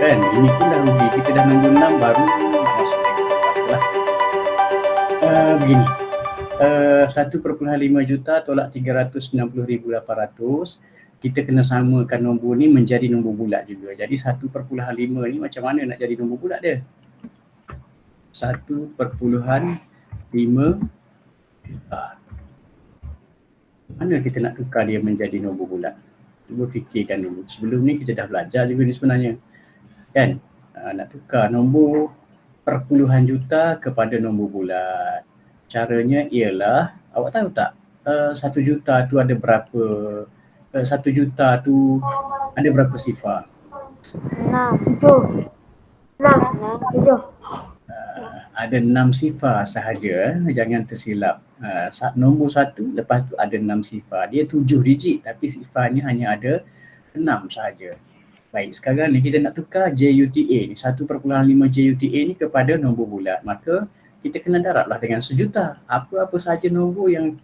Kan, ini pun dah rugi. Kita dah nombor 6 baru nak masuk lagi. Tak apalah. Begini. 1,5 juta tolak 360,800. Kita kena samakan nombor ni menjadi nombor bulat juga. Jadi 1,5 ni macam mana nak jadi nombor bulat dia? 1,5 juta. Mana kita nak tukar dia menjadi nombor bulat? Cuba fikirkan dulu. Sebelum ni kita dah belajar juga ni sebenarnya. Kan? Nak tukar nombor perpuluhan juta kepada nombor bulat. Caranya ialah, awak tahu tak, 1 juta tu ada berapa, 1 juta tu ada berapa sifar? 6, 7. 6, 7. Ada 6 sifar sahaja, jangan tersilap. Nombor 1, lepas tu ada 6 sifar. Dia 7 digit tapi sifarnya hanya ada 6 sahaja. Baik, sekarang ni kita nak tukar JUTA ni, 1,5 JUTA ni kepada nombor bulat. Maka kita kena darablah dengan sejuta. Apa-apa sahaja nombor yang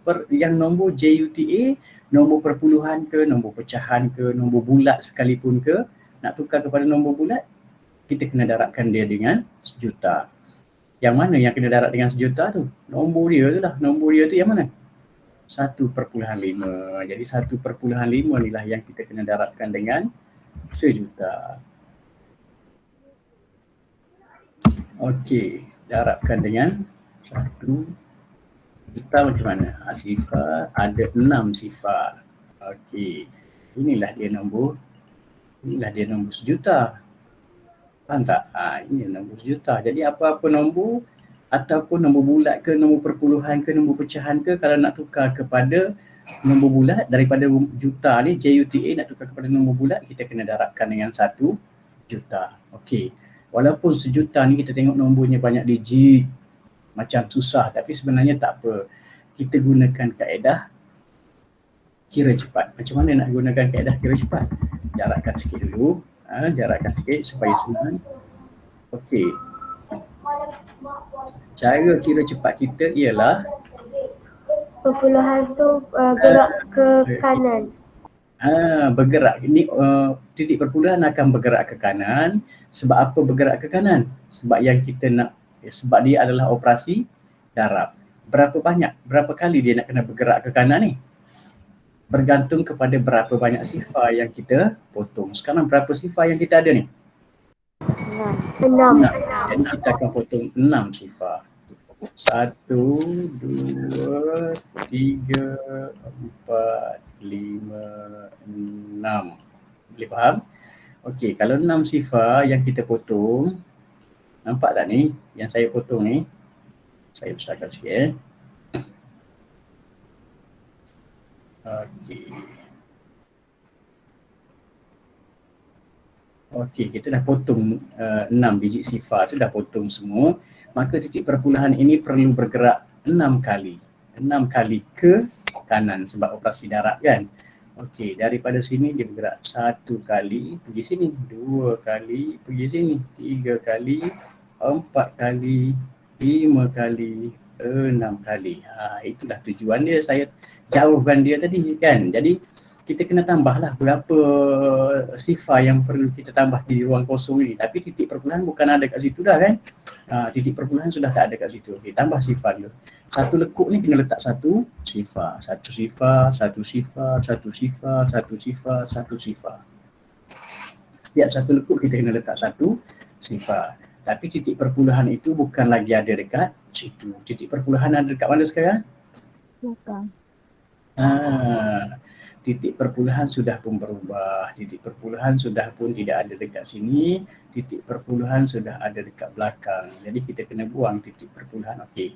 nombor JUTA, nombor perpuluhan ke, nombor pecahan ke, nombor bulat sekalipun ke, nak tukar kepada nombor bulat, kita kena darabkan dia dengan sejuta. Yang mana yang kena darab dengan sejuta tu? Nombor dia tu lah. Nombor dia tu yang mana? 1,5. Jadi 1,5 ni lah yang kita kena darabkan dengan sejuta. Okey, darabkan dengan 1 juta macam mana? Sifar ada 6 sifar. Okey, inilah dia nombor sejuta. Faham tak? Ini nombor sejuta. Jadi apa-apa nombor ataupun nombor bulat ke, nombor perpuluhan ke, nombor pecahan ke, kalau nak tukar kepada nombor bulat daripada juta ni, JUTA nak tukar kepada nombor bulat, kita kena darabkan dengan 1 juta. Okey. Walaupun sejuta ni kita tengok nombornya banyak digit, macam susah, tapi sebenarnya tak apa. Kita gunakan kaedah kira cepat. Macam mana nak gunakan kaedah kira cepat? Jarakkan sikit dulu. Jarakkan sikit supaya senang. Okey. Cara kira cepat kita ialah Perpuluhan tu gerak ke kanan. Bergerak. Ini titik perpuluhan akan bergerak ke kanan. Sebab apa bergerak ke kanan? Sebab yang kita nak, sebab dia adalah operasi darab. Berapa banyak, berapa kali dia nak kena bergerak ke kanan ni? Bergantung kepada berapa banyak sifar yang kita potong. Sekarang berapa sifar yang kita ada ni? 6. Jadi kita akan potong 6 sifar. 1, 2, 3, 4, 5, 6. Boleh faham? Okey, kalau 6 sifar yang kita potong, nampak tak ni? Yang saya potong ni, saya besarkan sikit. Okey, kita dah potong 6 biji sifar tu, dah potong semua. Maka titik perpuluhan ini perlu bergerak 6 kali. 6 kali ke kanan sebab operasi darab kan. Okey, daripada sini dia bergerak 1 kali pergi sini, 2 kali pergi sini, 3 kali, 4 kali, 5 kali, 6 kali. Itulah tujuan dia, saya jauhkan dia tadi kan. Jadi kita kena tambahlah berapa sifar yang perlu kita tambah di ruang kosong ni. Tapi titik perpuluhan bukan ada kat situ dah kan. Titik perpuluhan sudah tak ada kat situ. Okey, tambah sifar dulu. Satu lekuk ni kena letak 1 sifar, 1 sifar, 1 sifar, 1 sifar, 1 sifar, 1 sifar. Setiap satu lekuk kita kena letak 1 sifar. Tapi titik perpuluhan itu bukan lagi ada dekat situ. Titik perpuluhan ada dekat mana sekarang? Belakang. Titik perpuluhan sudah pun berubah. Titik perpuluhan sudah pun tidak ada dekat sini. Titik perpuluhan sudah ada dekat belakang. Jadi kita kena buang titik perpuluhan. Okey.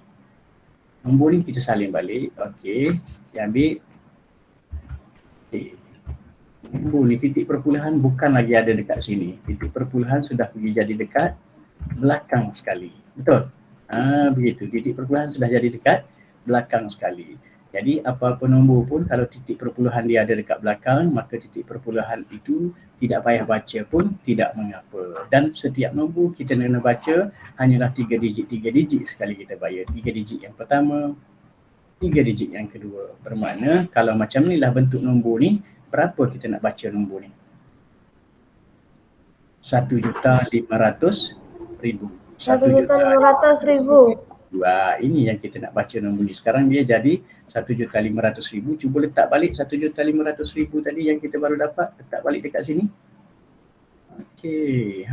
Nombor ni kita salin balik. Okey. Dia ambil. Okey. Nombor ni titik perpuluhan bukan lagi ada dekat sini. Titik perpuluhan sudah pergi jadi dekat belakang sekali. Betul? Begitu. Titik perpuluhan sudah jadi dekat belakang sekali. Jadi apa-apa nombor pun kalau titik perpuluhan dia ada dekat belakang, maka titik perpuluhan itu tidak payah baca pun tidak mengapa. Dan setiap nombor kita kena baca hanyalah 3 digit sekali kita bayar. 3 digit yang pertama, 3 digit yang kedua. Bermakna kalau macam ni lah bentuk nombor ni, berapa kita nak baca nombor ni? 1.500.000. 1.500.000. Ini yang kita nak baca nombor ni. Sekarang dia jadi 1.500.000. Cuba letak balik 1.500.000 tadi yang kita baru dapat. Letak balik dekat sini. Okey,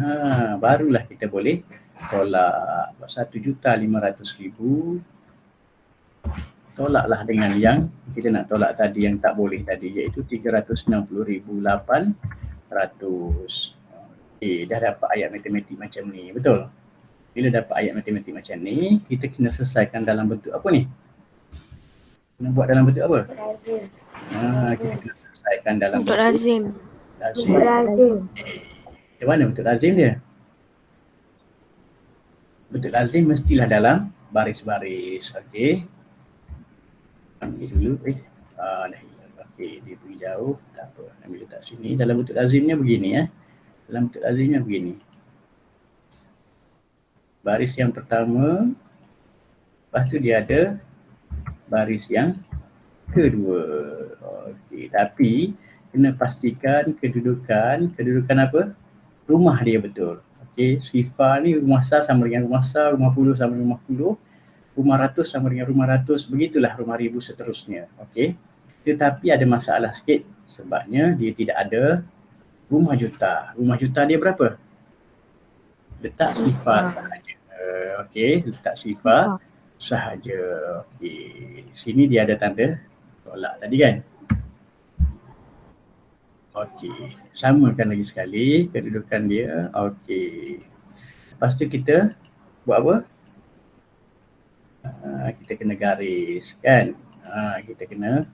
barulah kita boleh tolak 1.500.000. Tolaklah dengan yang kita nak tolak tadi yang tak boleh tadi, iaitu 360,800. Okey, dah dapat ayat matematik macam ni, betul? Bila dapat ayat matematik macam ni, kita kena selesaikan dalam bentuk apa ni? Kena buat dalam bentuk apa? Kita kena selesaikan dalam bentuk lazim. Lazim. Di mana bentuk lazim dia? Bentuk lazim mestilah dalam baris-baris. Okey. Ambil dulu. Dah hilang. Okey, dia pergi jauh. Tak apa. Ambil letak sini. Dalam bentuk lazimnya begini. Dalam bentuk lazimnya begini. Baris yang pertama. Lepas tu dia ada baris yang kedua. Okey, tapi kena pastikan kedudukan apa? Rumah dia betul. Okey, sifar ni rumah sah sama dengan rumah sah, rumah puluh sama dengan rumah puluh, rumah ratus sama dengan rumah ratus, begitulah rumah ribu seterusnya. Okey. Tetapi ada masalah sikit sebabnya dia tidak ada rumah juta. Rumah juta dia berapa? Letak sifar sahaja. Okey, letak sifar sahaja. Okey, sini dia ada tanda tolak tadi kan? Okey, samakan lagi sekali kedudukan dia. Okey. Lepas tu kita buat apa? Kita kena garis kan? Kita kena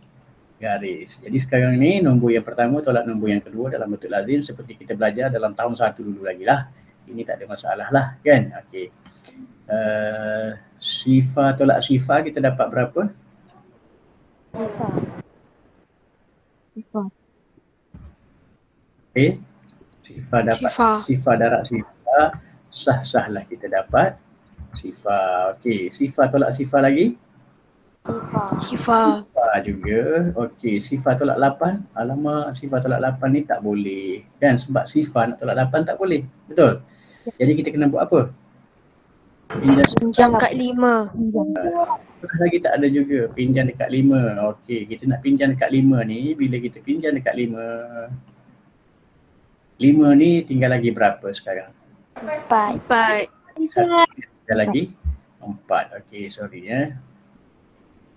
garis. Jadi sekarang ni nombor yang pertama tolak nombor yang kedua dalam bentuk lazim seperti kita belajar dalam tahun 1 dulu lagi lah. Ini tak ada masalah lah kan? Okey. Sifar tolak sifar kita dapat berapa? Sifar. Okey. Sifar dapat sifar darab sifar, sah-sahlah kita dapat sifar. Okey, sifar tolak sifar lagi? Sifar juga. Okey, sifar tolak 8. Alamak, sifar tolak 8 ni tak boleh. Kan sebab sifar nak tolak 8 tak boleh. Betul? Jadi kita kena buat apa? Pinjam kat 5. Lagi tak ada juga pinjam dekat 5. Okey, kita nak pinjam dekat 5 ni, bila kita pinjam dekat 5 ni tinggal lagi berapa sekarang? 4. Tinggal lagi 4. Okey, sorry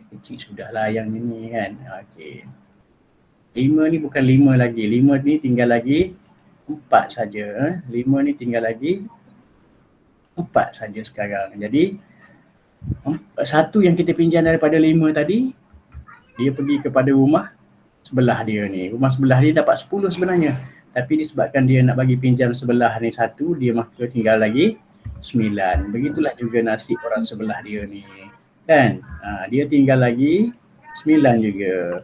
kecil sudahlah yang ini kan. Okey. 5 ni bukan 5 lagi. 5 ni tinggal lagi 4 saja. 5 ni tinggal lagi 4 saja sekarang. Jadi satu yang kita pinjam daripada 5 tadi, dia pergi kepada rumah sebelah dia ni. Rumah sebelah dia dapat 10 sebenarnya. Tapi disebabkan dia nak bagi pinjam sebelah ni 1, dia maka tinggal lagi 9. Begitulah juga nasib orang sebelah dia ni. Kan? Dia tinggal lagi 9 juga.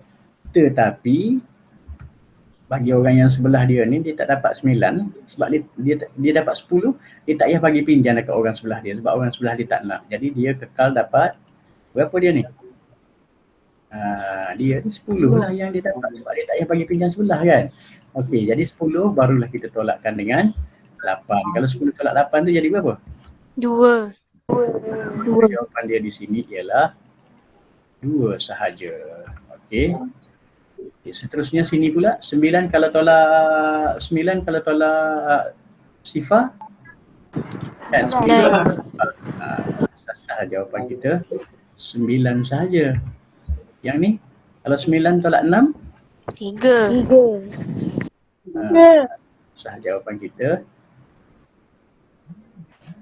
Tetapi bagi orang yang sebelah dia ni, dia tak dapat 9 sebab dia dapat 10, dia tak payah bagi pinjam dekat orang sebelah dia sebab orang sebelah dia tak nak. Jadi dia kekal dapat berapa dia ni? Dia ni 10 lah yang dia dapat sebab dia tak payah bagi pinjam sebelah kan. Okey, jadi 10 barulah kita tolakkan dengan 8. Kalau 10 tolak 8 tu jadi berapa? 2. Jawapan dia di sini ialah 2 sahaja. Okey. Seterusnya sini pula 9 kalau tolak sifar kan 9. Sah jawapan kita 9 sahaja. Yang ni kalau 9 tolak 6 3. Sah jawapan kita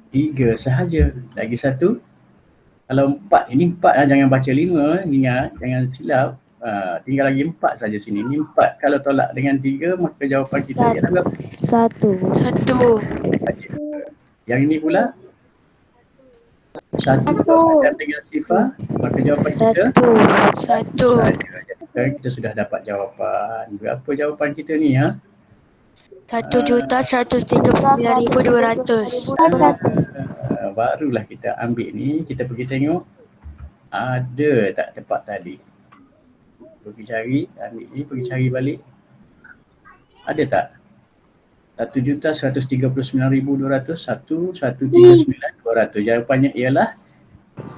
3 sahaja. Lagi satu. Kalau 4, ini 4 lah, jangan baca 5, ingat, jangan silap. Tinggal lagi 4 saja sini. Ini 4. Kalau tolak dengan 3, maka jawapan kita ialah berapa? 1. Yang ini pula 1 tolakkan dengan sifar, maka jawapan kita 1. Sekarang kita sudah dapat jawapan. Berapa jawapan kita ni 1,139,200. Barulah kita ambil ni, kita pergi tengok ada tak tempat tadi. Pergi cari, ambil ni, pergi cari balik. Ada tak? 1,139,200, 1,139,200. Jawapannya ialah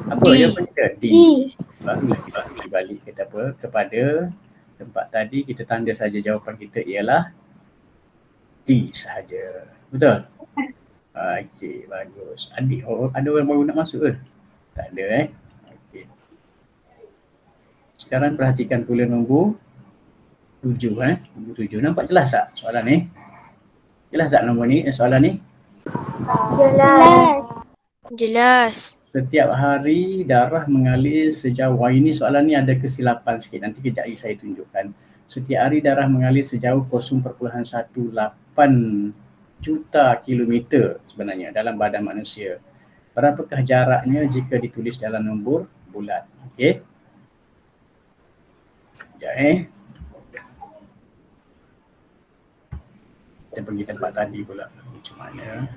apa? D. Jawapannya dia D. Barulah kita pergi balik kita apa kepada tempat tadi, kita tanda saja jawapan kita ialah D sahaja. Betul? Okey, bagus. Adik, ada orang baru nak masuk ke? Tak ada Okey. Sekarang perhatikan pula nombor 7 Nombor 7. Nampak jelas tak soalan ni? Jelas tak nombor ni, soalan ni? Jelas. Jelas. Setiap hari darah mengalir sejauh, ini soalan ni ada kesilapan sikit. Nanti kejap lagi saya tunjukkan. Setiap hari darah mengalir sejauh 0.18 juta kilometer sebenarnya dalam badan manusia. Berapakah jaraknya jika ditulis dalam nombor bulat? Okey. Sekejap Kita pergi tempat tadi pula. Macam mana?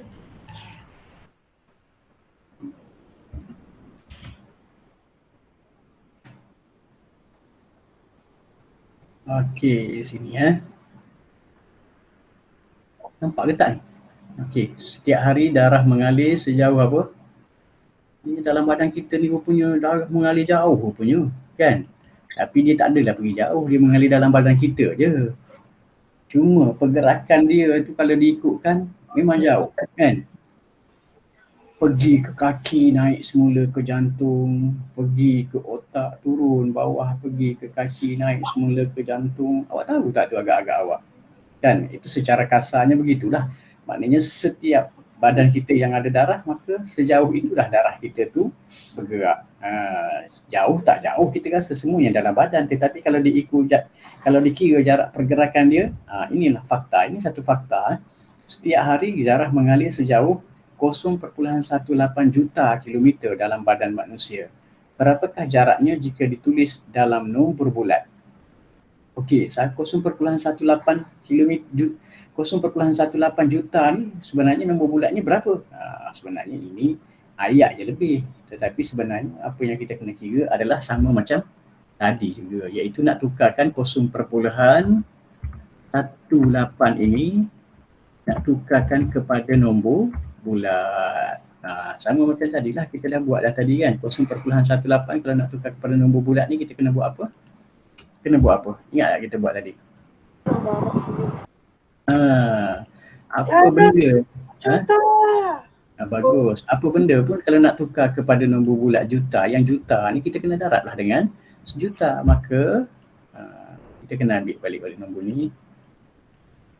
Okey, sini Nampak ke tak ni? Okey, setiap hari darah mengalir sejauh apa? Ini dalam badan kita ni rupanya darah mengalir jauh rupanya, kan? Tapi dia tak adalah pergi jauh, dia mengalir dalam badan kita je. Cuma pergerakan dia tu kalau diikutkan memang jauh, kan? Pergi ke kaki, naik semula ke jantung, pergi ke otak, turun bawah, pergi ke kaki, naik semula ke jantung. Awak tahu tak tu agak-agak awak? Kan? Itu secara kasarnya begitulah. Maknanya setiap badan kita yang ada darah, maka sejauh itulah darah kita tu bergerak. Jauh tak jauh kita rasa semuanya dalam badan, tetapi kalau kalau dikira jarak pergerakan dia, inilah fakta. Ini satu fakta. Setiap hari darah mengalir sejauh 0.18 juta kilometer dalam badan manusia. Berapakah jaraknya jika ditulis dalam nombor bulat? Okey, 0.18 kilometer, 0.18 juta ni sebenarnya nombor bulatnya berapa? Sebenarnya ini ayat je lebih. Tetapi sebenarnya apa yang kita kena kira adalah sama macam tadi juga, iaitu nak tukarkan 0.18 ini nak tukarkan kepada nombor bulat. Sama macam tadilah, kita dah buat dah tadi kan. 0.18 kalau nak tukar kepada nombor bulat ni kita kena buat apa? Ingat tak kita buat tadi? Apa benda? Bagus. Apa benda pun kalau nak tukar kepada nombor bulat juta, yang juta ni kita kena darablah dengan sejuta. Maka kita kena ambil balik nombor ni.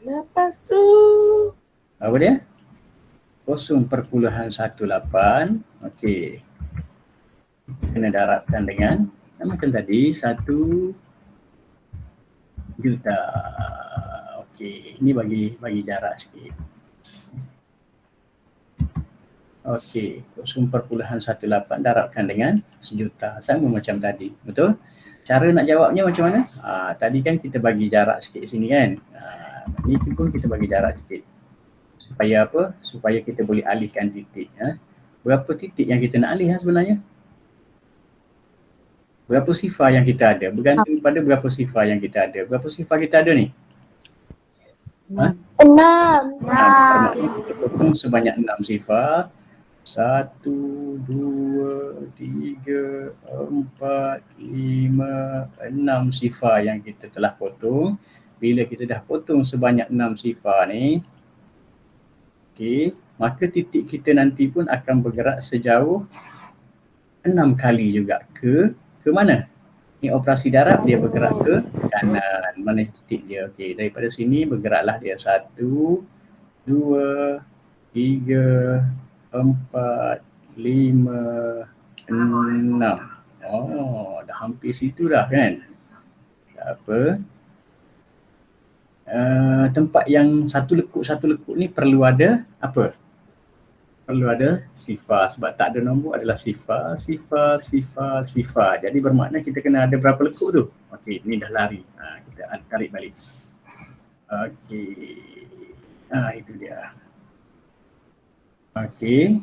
Lepas tu apa dia? 0.18. Okey. Kena darabkan dengan macam tadi 1 juta. Okey, ini bagi jarak sikit. Okey, 0.18 darabkan dengan sejuta, sama macam tadi. Betul? Cara nak jawabnya macam mana? Tadi kan kita bagi jarak sikit sini kan. Ni pun kita bagi jarak sikit. Supaya apa? Supaya kita boleh alihkan titik. Berapa titik yang kita nak alih sebenarnya? Berapa sifar yang kita ada? Bergantung pada berapa sifar yang kita ada. Berapa sifar kita ada ni? 6. Kita potong sebanyak 6 sifar. 1, 2, 3, 4, 5, 6 sifar yang kita telah potong. Bila kita dah potong sebanyak 6 sifar ni, okey, maka titik kita nanti pun akan bergerak sejauh 6 kali juga ke mana? Ni operasi darab, dia bergerak ke kanan. Mana titik dia? Okey, daripada sini bergeraklah dia 1, 2, 3, 4, 5, 6. Dah hampir situ dah kan? Tak apa. Tempat yang satu lekuk ni perlu ada apa? Perlu ada sifar, sebab tak ada nombor adalah sifar. Jadi bermakna kita kena ada berapa lekuk tu? Okey, ni dah lari. Kita tarik balik. Okey. Itu dia. Okey.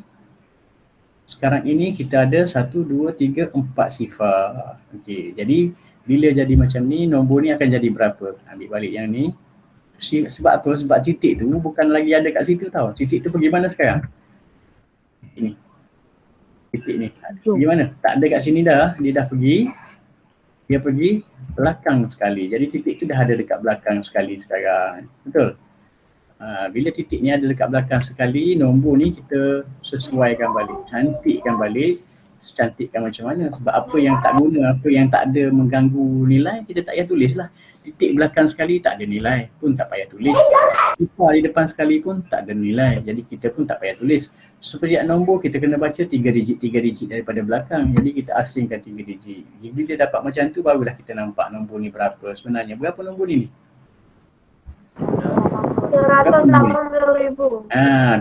Sekarang ini kita ada 1, 2, 3, 4 sifar. Okey, jadi bila jadi macam ni, nombor ni akan jadi berapa? Ambil balik yang ni. Sebab apa? Sebab titik tu bukan lagi ada kat situ tau. Titik tu pergi mana sekarang? Ini. Titik ni. Pergi mana? Tak ada kat sini dah. Dia pergi belakang sekali. Jadi titik tu dah ada dekat belakang sekali sekarang. Betul? Bila titik ni ada dekat belakang sekali, nombor ni kita sesuaikan balik, cantikkan balik, cantikkan macam mana. Sebab apa yang tak guna, apa yang tak ada mengganggu nilai, kita tak payah tulis lah. Titik belakang sekali tak ada nilai pun tak payah tulis. Sifar di depan sekali pun tak ada nilai, jadi kita pun tak payah tulis. Seperti nombor kita kena baca 3 digit daripada belakang, jadi kita asingkan 3 digit. Bila dia dapat macam tu barulah kita nampak nombor ni berapa sebenarnya. Berapa nombor ni? 180,000.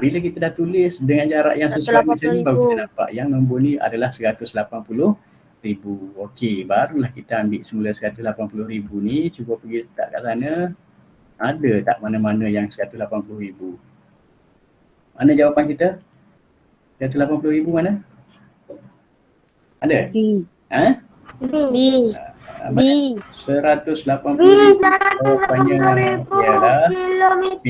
Bila kita dah tulis dengan jarak yang sesuai macam ni, baru kita nampak yang nombor ni adalah 180,000. Okey, barulah kita ambil semula 180,000 ni, cuba pergi letak kat sana. Ada tak mana-mana yang 180,000? Mana jawapan kita? 180,000 mana? Ada? B. B. B. 180,000 jawapannya ialah B. B.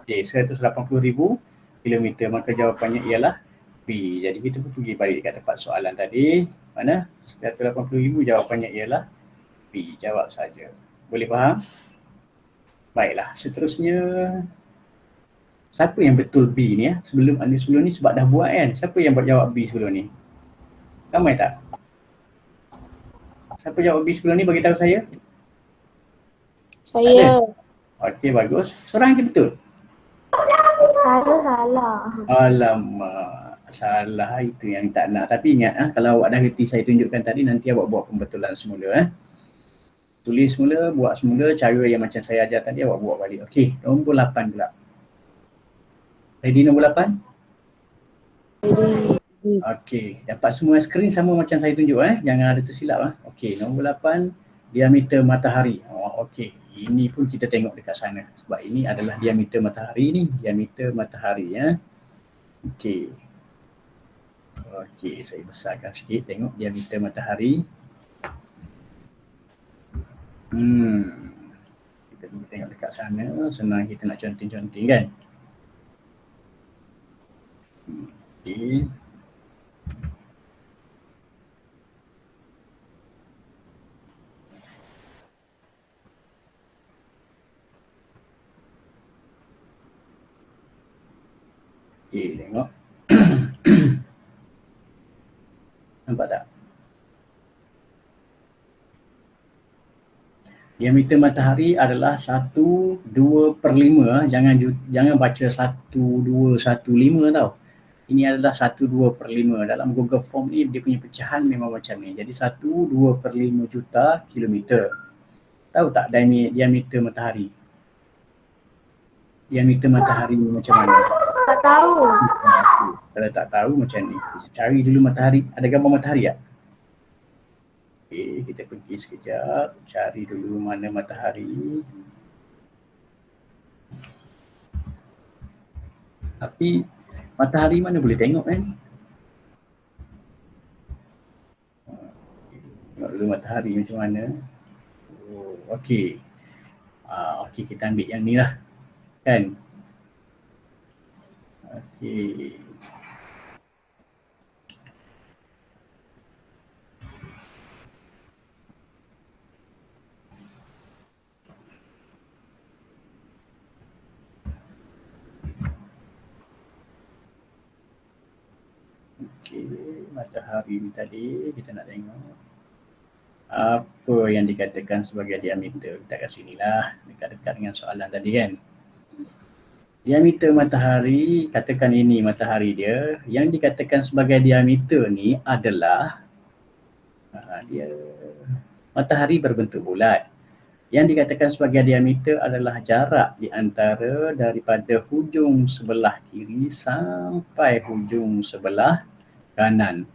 Okey, 180,000 kilometer, maka jawapannya ialah B. Jadi kita pun pergi balik kat tempat soalan tadi. Mana? 180,000 jawapannya ialah B. Jawab saja. Boleh faham? Baiklah, seterusnya siapa yang betul B ni ya? Sebelum ni sebab dah buat kan. Siapa yang buat jawab B sebelum ni? Ramai tak? Siapa jawab B sebelum ni, bagi tahu saya. Saya. Okey, bagus. Seorang je betul. Saya salah. Alamak, salah itu yang tak nak. Tapi ingat kalau awak dah reti saya tunjukkan tadi, nanti awak buat pembetulan semula Tulis semula, buat semula cara yang macam saya ajar tadi, awak buat balik. Okey, nombor 8 pula. Ready nombor 8? Ready. Okey, dapat semua skrin sama macam saya tunjuk Jangan ada tersilap Okey, nombor 8 diameter matahari. Okey, ini pun kita tengok dekat sana sebab ini adalah diameter matahari ni, diameter matahari Okey. Okey, saya besarkan sikit tengok diameter matahari. Kita tengok dekat sana, senang kita nak conteng-conteng kan. Okey. Okey, tengok. Nampak tak? Diameter matahari adalah 1/2/5. Jangan baca 1/2/1/5 tau. Ini adalah 1/2/5. Dalam Google Form ni dia punya pecahan memang macam ni. Jadi 1/2/5 juta kilometer. Tahu tak diameter matahari? Diameter matahari macam mana? Tak tahu. Kalau tak tahu macam ni, cari dulu matahari. Ada gambar matahari tak? Okey, kita pergi sekejap, cari dulu mana matahari. Tapi matahari mana boleh tengok kan? Tengok dulu matahari macam mana. Okey. Okey, kita ambil yang ni lah. Kan? Okey. Okey, matahari ni tadi kita nak tengok apa yang dikatakan sebagai diameter. Kita kat sini lah, dekat-dekat dengan soalan tadi kan. Diameter matahari, katakan ini matahari dia. Yang dikatakan sebagai diameter ni adalah dia matahari berbentuk bulat. Yang dikatakan sebagai diameter adalah jarak di antara daripada hujung sebelah kiri sampai hujung sebelah kanan.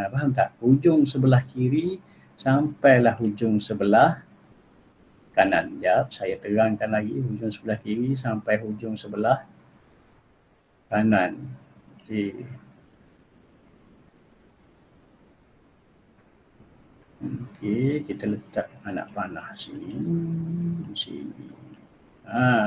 Faham tak? Hujung sebelah kiri sampailah hujung sebelah kanan. Sekejap, saya terangkan lagi. Hujung sebelah kiri sampai hujung sebelah kanan. Okey. Okey, kita letak anak panah sini. Sini.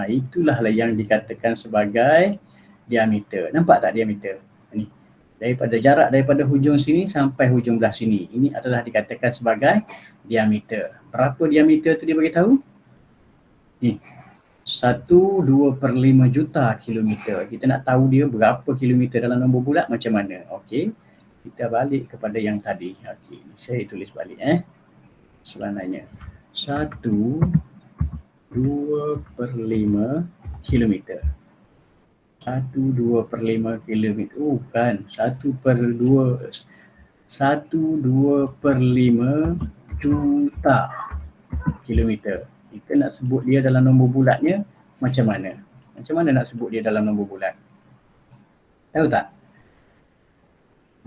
Itulah yang dikatakan sebagai diameter. Nampak tak diameter? Ni. Daripada hujung sini sampai hujung belah sini. Ini adalah dikatakan sebagai diameter. Berapa diameter tu dia bagi tahu? Ni. 1/2/5 juta kilometer. Kita nak tahu dia berapa kilometer dalam nombor bulat macam mana. Okey. Kita balik kepada yang tadi. Okey, saya tulis balik sebenarnya 1/2/5 kilometer. 1/2/5 kilometer. Kan 1/2/5 juta kilometer. Kita nak sebut dia dalam nombor bulatnya macam mana? Macam mana nak sebut dia dalam nombor bulat? Tahu tak?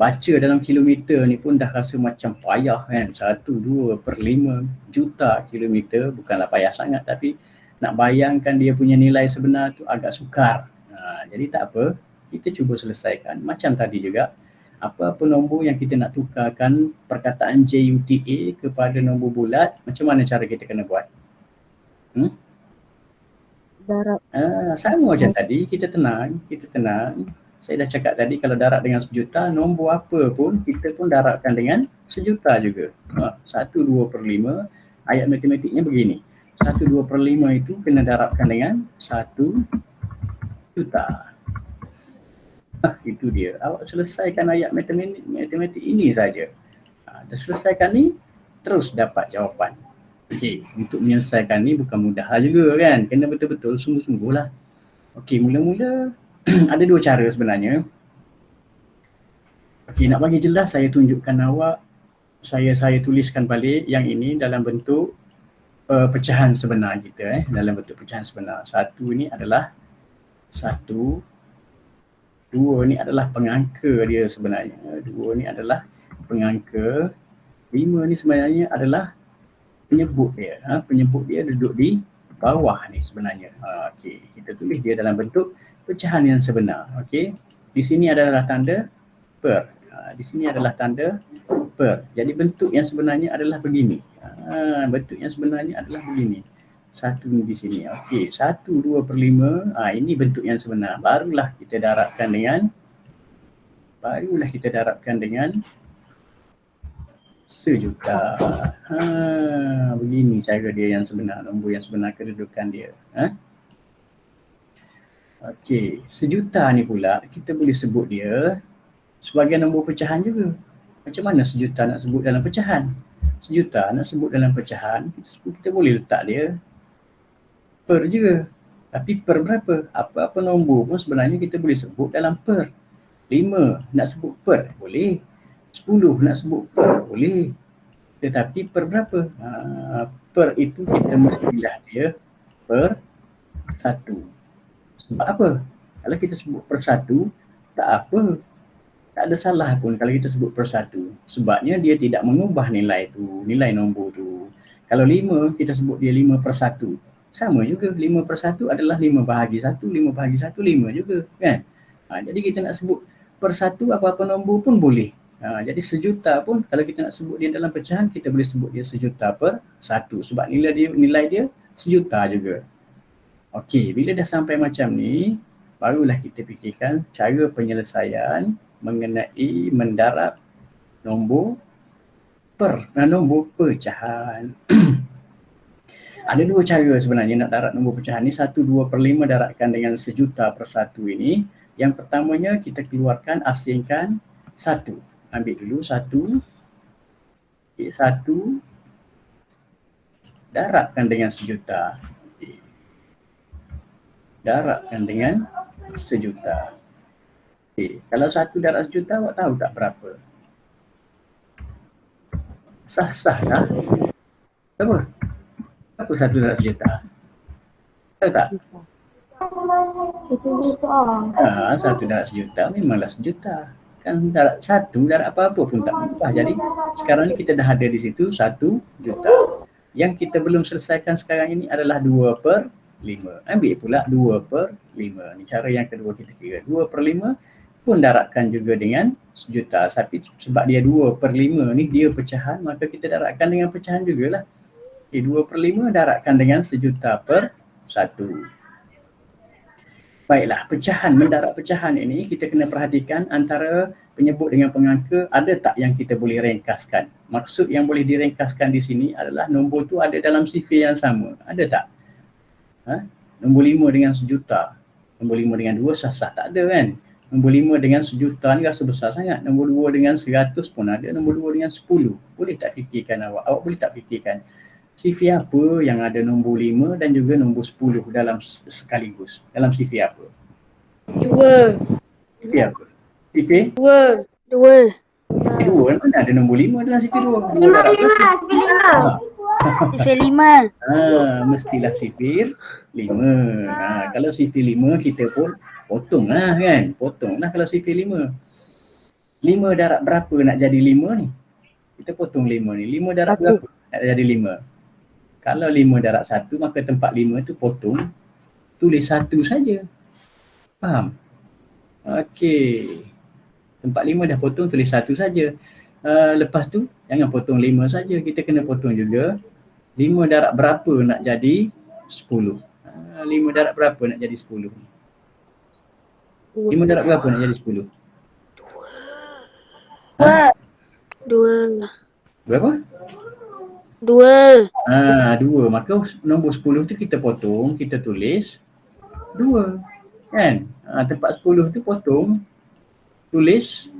Baca dalam kilometer ni pun dah rasa macam payah kan. 1/2/5 juta kilometer bukanlah payah sangat, tapi nak bayangkan dia punya nilai sebenar tu agak sukar. Jadi tak apa, kita cuba selesaikan. Macam tadi juga, apa-apa nombor yang kita nak tukarkan perkataan JUTA kepada nombor bulat, macam mana cara kita kena buat? Darab. Sama macam tadi, kita tenang. Saya dah cakap tadi kalau darab dengan sejuta, nombor apa pun kita pun darabkan dengan sejuta juga. 1/2/5, ayat matematiknya begini. 1/2/5 itu kena darabkan dengan 1 juta. Itu dia. Awak selesaikan ayat matematik ini saja. Dah selesaikan ni, terus dapat jawapan. Okey, untuk menyelesaikan ni bukan mudah juga kan. Kena betul-betul sungguh-sungguh lah. Okey, mula-mula ada dua cara sebenarnya. Okey, nak bagi jelas saya tunjukkan awak, saya tuliskan balik yang ini dalam bentuk pecahan sebenar kita dalam bentuk pecahan sebenar. 1 ni adalah 1, 2 ni adalah pengangka dia sebenarnya. 2 ni adalah pengangka. 5 ni sebenarnya adalah penyebut dia. Penyebut dia duduk di bawah ni sebenarnya. Okey, kita tulis dia dalam bentuk pecahan yang sebenar. Okey. Di sini adalah tanda per. Di sini adalah tanda per. Jadi bentuk yang sebenarnya adalah begini. Bentuk yang sebenarnya adalah begini. 1 di sini. Okey, 1/2/5. Ini bentuk yang sebenar. Barulah kita darabkan dengan sejuta. Begini cara dia yang sebenar, nombor yang sebenar kedudukan dia. Okey, sejuta ni pula kita boleh sebut dia sebagai nombor pecahan juga. Macam mana sejuta nak sebut dalam pecahan? Sejuta nak sebut dalam pecahan, kita boleh letak dia per juga. Tapi per berapa? Apa-apa nombor pun sebenarnya kita boleh sebut dalam per. 5 nak sebut per, boleh. 10 nak sebut per, boleh. Tetapi per berapa? Per itu kita mestilah dia per 1. Sebab apa? Kalau kita sebut per 1, tak apa. Tak ada salah pun kalau kita sebut per 1. Sebabnya dia tidak mengubah nilai tu, nilai nombor tu. Kalau 5, kita sebut dia 5/1. Sama juga, 5/1 adalah 5/1, 5/1, 5 juga kan. Jadi kita nak sebut per 1 apa-apa nombor pun boleh. Jadi sejuta pun kalau kita nak sebut dia dalam pecahan, kita boleh sebut dia sejuta per 1 sebab nilai dia sejuta juga. Okey, bila dah sampai macam ni, barulah kita fikirkan cara penyelesaian mengenai mendarab nombor pecahan. Ada dua cara sebenarnya nak darab nombor pecahan ni. 1/2/5 darabkan dengan sejuta per 1 ini. Yang pertamanya kita keluarkan, asingkan 1. Ambil dulu 1. Okay, 1 darabkan dengan sejuta. Okay. Darabkan dengan sejuta. Okay. Kalau 1 darab sejuta, awak tahu tak berapa? Sah-sah lah. Berapa? Apa 1 darab sejuta? Tahu tak? 1 darab sejuta memanglah sejuta. Kan darab 1 darab apa-apa pun tak berubah. Jadi sekarang ni kita dah ada di situ 1 juta. Yang kita belum selesaikan sekarang ini adalah 2/5. Ambil pula 2/5. Ni cara yang kedua kita kira. 2/5 pun darabkan juga dengan sejuta. Tapi sebab dia 2/5 ni dia pecahan, maka kita darabkan dengan pecahan jugalah. 2/5 darabkan dengan sejuta/1. Baiklah, pecahan, mendarab pecahan ini kita kena perhatikan antara penyebut dengan pengangka ada tak yang kita boleh ringkaskan. Maksud yang boleh direngkaskan di sini adalah nombor tu ada dalam sifir yang sama. Ada tak? Nombor 5 dengan sejuta. Nombor 5 dengan 2 sah-sah tak ada kan? Nombor 5 dengan sejuta ni rasa besar sangat. Nombor 2 dengan 100 pun ada. Nombor 2 dengan 10. Boleh tak fikirkan awak? Awak boleh tak fikirkan sifir apa yang ada nombor 5 dan juga nombor 10 dalam sekaligus? Dalam sifir apa? 2. Sifir apa? Sifir? 2. 2. Sifir 2. Mana ada nombor 5 dalam sifir 2? 5. Sifir 5. Mestilah sifir 5. Kalau sifir 5 kita pun potong lah kan. Potong lah kalau sifir 5. 5 darab berapa nak jadi 5 ni? Kita potong 5 ni. 5 darab berapa nak jadi 5? Kalau 5 darab 1 maka tempat 5 tu potong. Tulis 1 saja. Faham? Okey. Tempat 5 dah potong, tulis 1 saja. Lepas tu jangan potong 5 saja. Kita kena potong juga 5 darab berapa nak jadi 10. 5 darab berapa nak jadi 10? 5 darab berapa nak jadi 10? 2. Berapa? 2. 2. Maka nombor 10 tu kita potong, kita tulis 2. Kan? Tempat 10 tu potong, tulis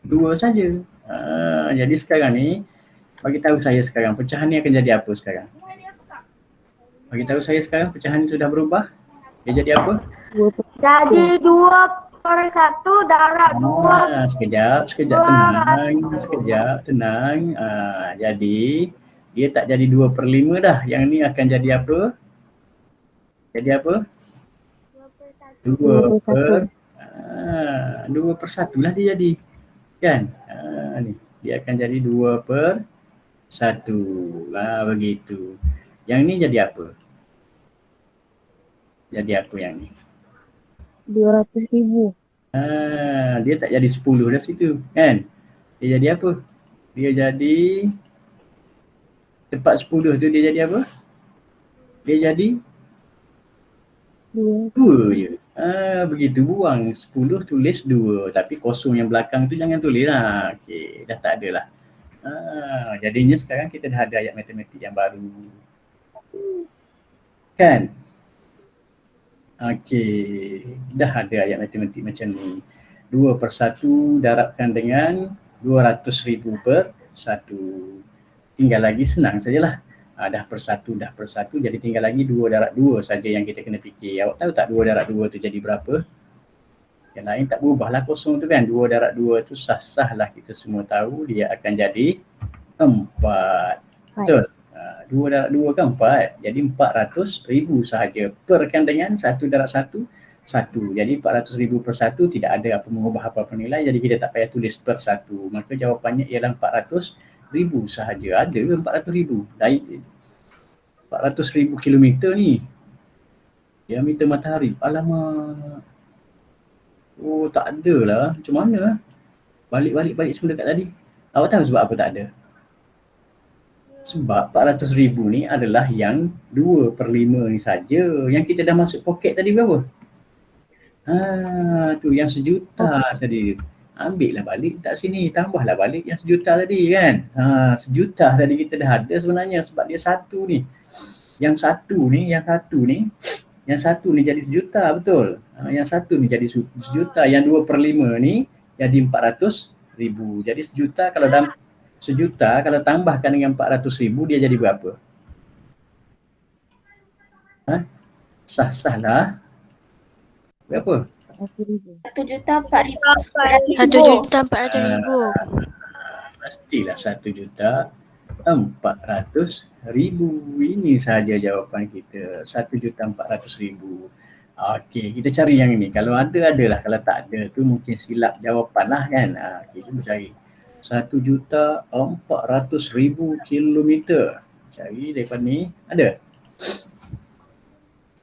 2 saja. Jadi sekarang ni, bagi tahu saya sekarang, pecahan ni akan jadi apa sekarang? Bagi tahu saya sekarang, pecahan ni sudah berubah. Dia jadi apa? Jadi 2/1 darab 2. Sekejap tenang. Jadi dia tak jadi 2/5 dah. Yang ni akan jadi apa? Jadi apa? 2/1 lah dia jadi. Kan? Ni dia akan jadi 2/1. Begitu. Yang ni jadi apa? Jadi apa yang ni? 200,000. Dia tak jadi 10 dah situ kan. Dia jadi apa? Dia jadi tempat 10 tu dia jadi apa? Dia jadi 2 je. Begitu, buang 10 tulis 2. Tapi kosong yang belakang tu jangan tulis lah. Okey, dah tak ada lah. Jadinya sekarang kita dah ada ayat matematik yang baru. Kan? Okey, dah ada ayat matematik macam ni. 2/1 darabkan dengan 200,000/1. Tinggal lagi senang sajalah. Dah per 1 jadi tinggal lagi 2 darab 2 saja yang kita kena fikir. Awak tahu tak 2 darab 2 tu jadi berapa? Yang lain tak berubahlah kosong tu kan. 2 darab 2 tu sah-sah lah, kita semua tahu dia akan jadi 4. Betul? 2 darab 2 kan 4. Jadi 400,000 sahaja. Perkan dengan 1 darab 1, 1. Jadi 400,000/1 tidak ada mengubah apa-apa nilai. Jadi kita tak payah tulis per 1. Maka jawapannya ialah 400,000 sahaja. Ada ke 400,000? 400,000 kilometer ni. Diameter matahari. Alamak. Oh, tak ada lah. Macam mana? Balik semula kat tadi. Awak tahu sebab apa tak ada? Sebab 400,000 ni adalah yang 2/5 ni saja. Yang kita dah masuk poket tadi berapa? Tu yang sejuta tadi. Ambil lah balik tak sini. Tambahlah balik yang sejuta tadi kan. Sejuta tadi kita dah ada sebenarnya sebab dia satu ni. Yang satu ni jadi sejuta, betul. Yang satu ni jadi sejuta. Yang 2/5 ni jadi 400,000. Jadi sejuta kalau tambahkan dengan 400,000 dia jadi berapa? Sah-sah lah. Berapa? 1,400,000. Pastilah 1,400,000. Ini sahaja jawapan kita. 1,400,000. Okey, kita cari yang ini. Kalau ada, adalah. Kalau tak ada tu mungkin silap jawapan lah kan. Kita cari. 1,400,000 kilometer. Cari daripada ni. Ada?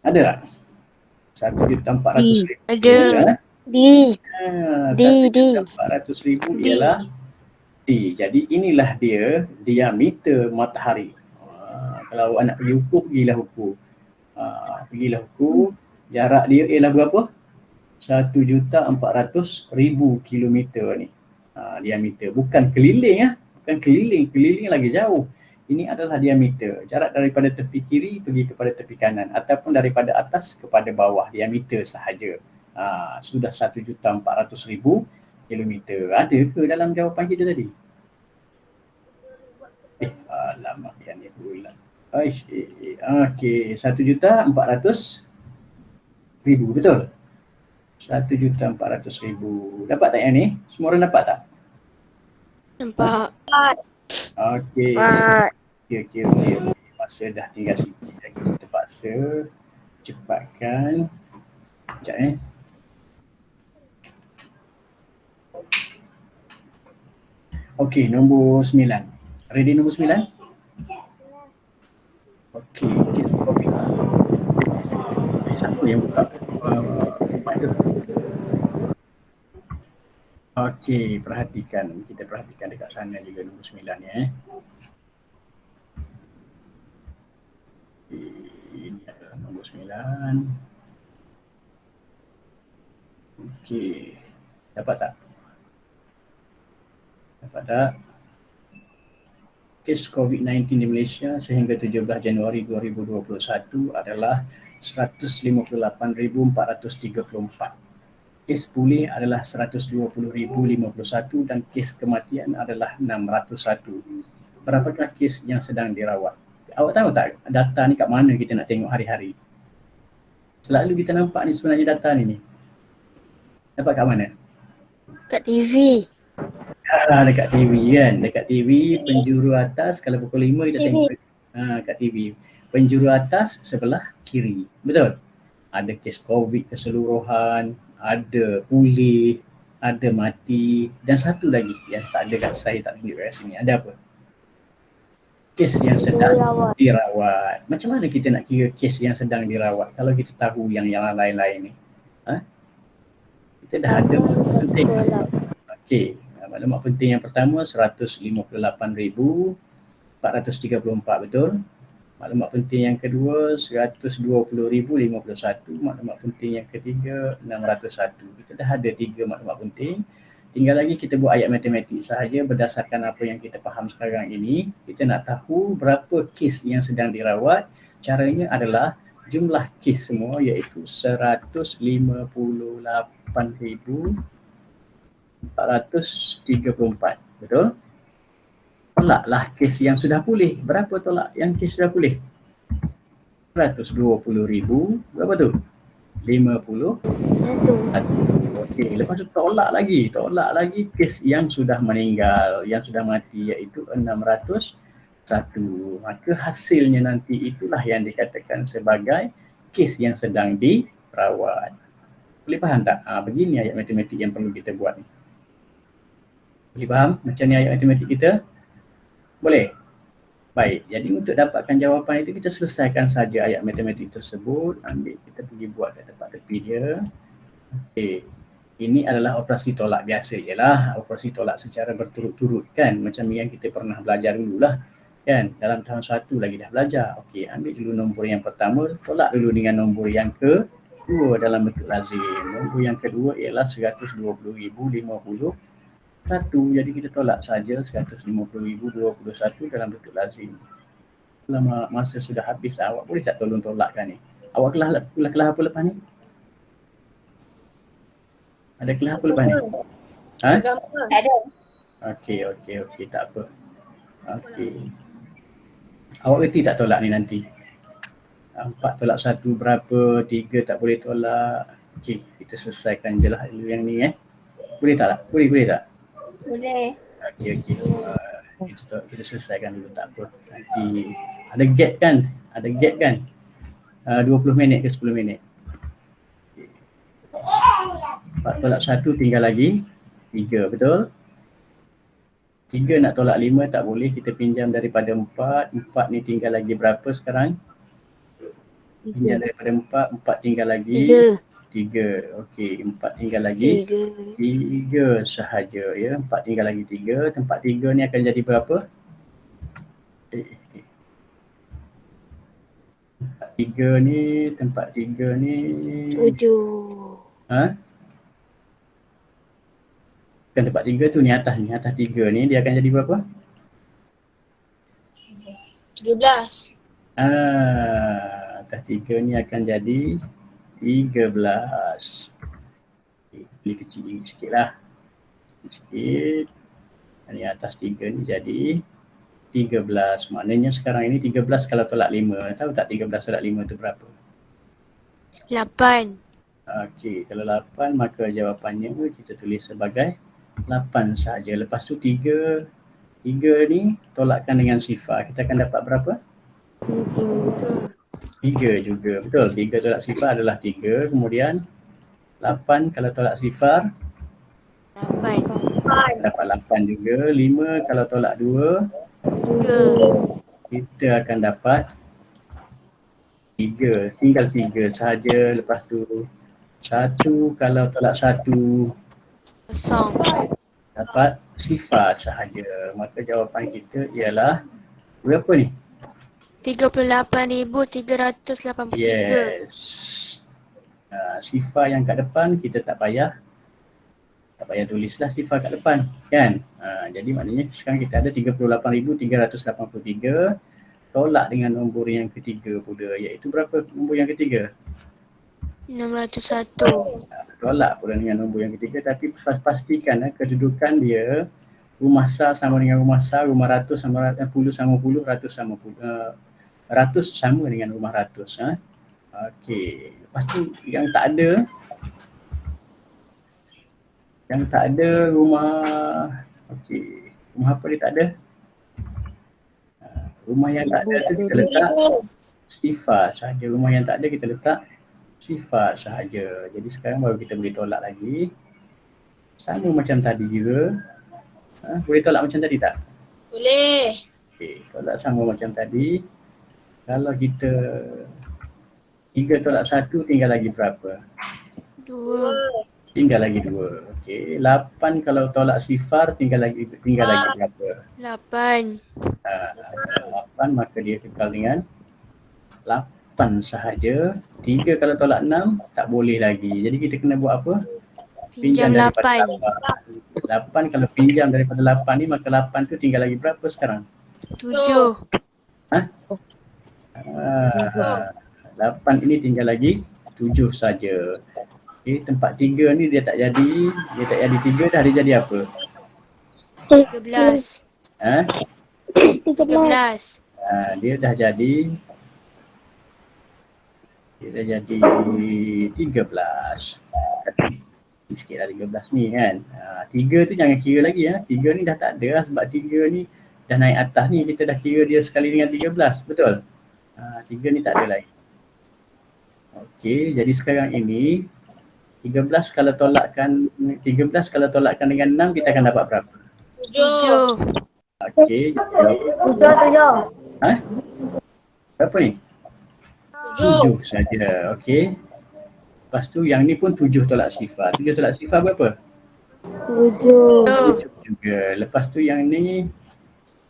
Ada tak? 1.400.000. Ada. D. D. 1.400.000 ialah D. Jadi inilah dia diameter matahari. Kalau awak nak pergi ukur, pergilah ukur. Jarak dia ialah berapa? 1.400.000 kilometer ni. Diameter. Bukan keliling Bukan keliling. Keliling lagi jauh. Ini adalah diameter. Jarak daripada tepi kiri pergi kepada tepi kanan. Ataupun daripada atas kepada bawah. Diameter sahaja. Sudah 1.400.000 kilometer. Ada ke dalam jawapan kita tadi? Alamak yang ni pula. Okey, 1.400.000, betul? 1.400.000. Dapat tak yang ni? Semua orang dapat tak? Nampak. Okey. Empat. Okey. Masa dah tinggal sikit lagi. Kita terpaksa cepatkan. Sekejap Okey, nombor 9. Ready nombor 9? Okey, kes COVID. Siapa yang buka mic tu? Okey, perhatikan. Kita perhatikan dekat sana juga nombor 9 ni Ini adalah nombor 9. Okey. Dapat tak? Kes COVID-19 di Malaysia sehingga 17 Januari 2021 adalah 158,434. Kes pulih adalah 120,051 dan kes kematian adalah 601. Berapakah kes yang sedang dirawat? Awak tahu tak data ni kat mana kita nak tengok hari-hari? Selalu kita nampak ni sebenarnya data ni. Dapat kat mana? Kat TV. Dekat TV kan. Dekat TV penjuru atas kalau pukul 5 kita tengok kat TV. Penjuru atas sebelah kiri. Betul? Ada kes COVID keseluruhan, ada pulih, ada mati dan satu lagi yang tak ada kat saya tak tunjuk kat sini. Ada apa? Kes yang sedang dirawat. Macam mana kita nak kira kes yang sedang dirawat kalau kita tahu yang lain-lain ni? Kita dah ada penting. Okey. Maklumat penting yang pertama 158,434, betul? Maklumat penting yang kedua 120,051. Maklumat penting yang ketiga 601. Kita dah ada 3 maklumat penting. Tinggal lagi kita buat ayat matematik sahaja berdasarkan apa yang kita faham sekarang ini. Kita nak tahu berapa kes yang sedang dirawat. Caranya adalah jumlah kes semua iaitu 158,434. Betul? Tolaklah kes yang sudah pulih. Berapa tolak yang kes sudah pulih? 120,000. Berapa tu? 50. Okey, lepas tu tolak lagi kes yang sudah meninggal, yang sudah mati iaitu 601. Maka hasilnya nanti itulah yang dikatakan sebagai kes yang sedang dirawat. Boleh faham tak? Begini ayat matematik yang perlu kita buat ni. Boleh faham macam ni ayat matematik kita? Boleh? Baik, jadi untuk dapatkan jawapan itu kita selesaikan saja ayat matematik tersebut. Ambil, kita pergi buat kat tempat tepi dia. Okey, ini adalah operasi tolak biasa ialah operasi tolak secara berturut-turut kan. Macam yang kita pernah belajar dululah kan. Dalam tahun 1 lagi dah belajar. Okey, ambil dulu nombor yang pertama, tolak dulu dengan nombor yang kedua dalam bentuk lazim. Nombor yang kedua ialah 120,051. Jadi kita tolak saja 150,021 dalam bentuk lazim. Lama masa sudah habis, awak boleh tak tolong tolakkan ni? Awak kelas apa lepas ni? Ada kelas apa lepas ni? Tak ada. Okey, tak apa. Okey. Awak reti tak tolak ni nanti? 4 tolak 1 berapa? 3 tak boleh tolak. Okey, kita selesaikan je lah dulu yang ni Boleh tak lah? Boleh tak? Boleh. Okey. Kita selesaikan dulu, tak apa. Nanti ada gap kan? 20 minit ke 10 minit. 4 tolak 1 tinggal lagi 3, betul? 3 nak tolak 5 tak boleh, kita pinjam daripada 4. 4 ni tinggal lagi berapa sekarang? Pinjam daripada 4, 4 tinggal lagi 3. Okey, 4 tinggal lagi 3 sahaja ya. 4 tinggal lagi 3. Tempat 3 ni akan jadi berapa? Tempat 3 ni 7. Ha? Kan tempat 3 tu ni atas 3 ni dia akan jadi berapa? 13. Atas 3 ni akan jadi 13. Boleh kecil sikit lah. Sikit. Ni atas 3 ni jadi 13. Maknanya sekarang ini 13 kalau tolak 5. Tahu tak 13 tolak 5 tu berapa? 8. Okey, kalau 8 maka jawapannya kita tulis sebagai 8 saja. Lepas tu 3 ni tolakkan dengan sifar. Kita akan dapat berapa? 3 juga. Betul. 3 tolak sifar adalah 3. Kemudian 8 kalau tolak sifar 8. dapat 8 juga. 5 kalau tolak 2 kita akan dapat 3. Tinggal 3 sahaja. Lepas tu 1 kalau tolak 1 Kosong. dapat sifar sahaja. Maka jawapan kita ialah berapa ni? 38,383. Yes. Sifar yang kat depan kita tak payah tulislah sifar kat depan kan. Jadi maknanya sekarang kita ada 38,383 tolak dengan nombor yang ketiga pula, iaitu berapa nombor yang ketiga? 601. Tolak pula dengan nombor yang ketiga, tapi pastikan kedudukan dia rumah sar sama dengan rumah sar, rumah ratus sama puluh sama puluh, ratus sama puluh, ratus sama dengan rumah ratus. Okey, lepas tu yang tak ada rumah, okey, rumah apa dia tak ada? Rumah yang tak ada tu kita letak sifar sahaja. Rumah yang tak ada kita letak sifar sahaja. Jadi sekarang baru kita boleh tolak lagi. Sama macam tadi juga. Boleh tolak macam tadi tak? Boleh. Okey, tolak sama macam tadi. Kalau kita 3 tolak 1 tinggal lagi berapa? 2. Tinggal lagi 2. Okey, 8 kalau tolak sifar tinggal lagi berapa? 8. 8 maka dia kekal dengan 8 sahaja. 3 kalau tolak 6 tak boleh lagi. Jadi kita kena buat apa? Pinjam 8. 8 kalau pinjam daripada 8 ni maka 8 tu tinggal lagi berapa sekarang? 7. 8 ini tinggal lagi 7 saja. Okey, tempat 3 ni dia tak jadi 3, dah dia jadi apa? 13. 13. Dia dah jadi 13. Sikit lah 13 ni kan. 3 tu jangan kira lagi 3 ni dah tak ada sebab 3 ni dah naik atas ni, kita dah kira dia sekali dengan 13, betul? 3 ni tak ada lagi. Okey, jadi sekarang ini 13 kalau tolakkan dengan 6 kita akan dapat berapa? 7. Okey, berapa ni? 7 saja. Okey. Lepas tu yang ni pun 7 tolak sifar. 7 tolak sifar berapa? 7 juga. Lepas tu yang ni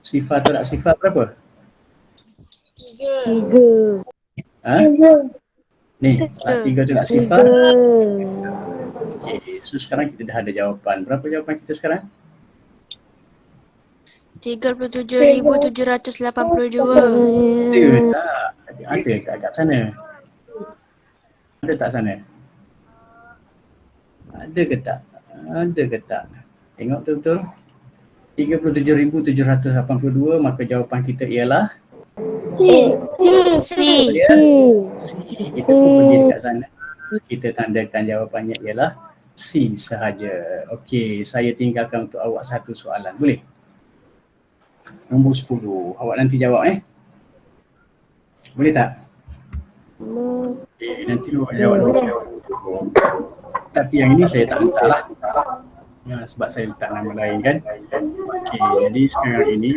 sifar tolak sifar berapa? 3. Ni, 3 tolak sifar. Okey, so sekarang kita dah ada jawapan. Berapa jawapan kita sekarang? 37,782. Ada kat sana. Ada tak sana? Ada ke tak? Tengok betul-betul. 37,782 maka jawapan kita ialah C. Kita pun pergi dekat sana. Kita tandakan jawapannya ialah C sahaja. Okey, saya tinggalkan untuk awak satu soalan. Boleh? Nombor 10. Awak nanti jawab Boleh tak? Okey, nanti awak jawab. Tapi yang ini saya tak letak lah. Sebab saya letak nama lain kan. Okey, jadi sekarang ini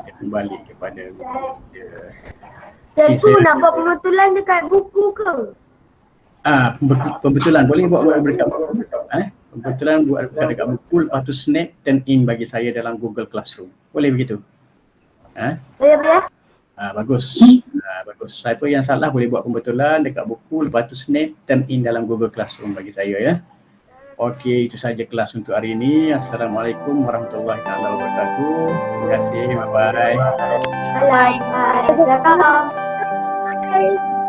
kita balik kepada Cikgu saya nak rasa- buat pembetulan dekat buku ke? pembetulan boleh buat dekat buku. Pembetulan buat dekat buku, lepas tu snap, turn in bagi saya dalam Google Classroom. Boleh begitu? Boleh? Bagus. Bagus. Siapa yang salah boleh buat pembetulan dekat buku, lepas tu snap, turn in dalam Google Classroom bagi saya ya. Okey, itu saja kelas untuk hari ini. Assalamualaikum warahmatullahi taala wabarakatuh. Terima kasih. Bye bye. Bye. Bye.